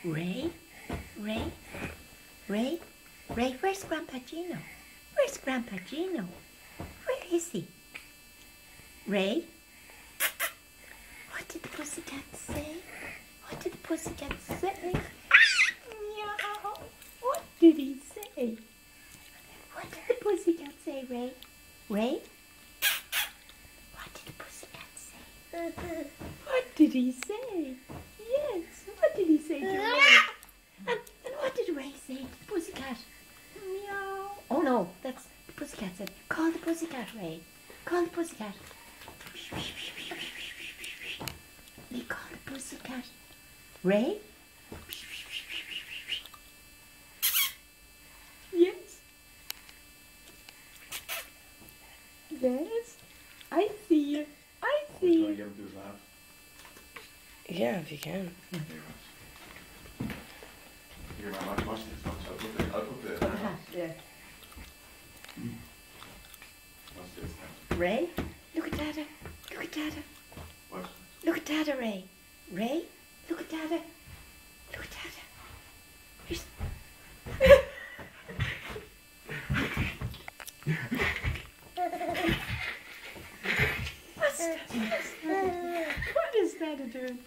Ray? Ray? Ray? Ray, where's Grandpa Gino? Where's Grandpa Gino? Where is he? Ray? What did the pussycat say? What did the pussycat say? Meow. What did he say? What did the pussycat say, Ray? Ray? What did the pussycat say? What did he say? Yes, what did he say to Ray? And what did Ray say to the pussycat? Meow. Oh no, that's the pussycat said. Call the pussycat, Ray. Call the pussycat. They call the pussycat. Ray? Yes. Yes. I see you. I see you. Get him to his laugh. Yeah, if you can. Here, man, watch this. I'll put the Yeah. Watch this now. Ray? Look at Dada. Look at Dada. Watch. Look at Dada, Ray. Ray? Look at Dada. Look at Dada. Here's... What's that? What is Dada doing?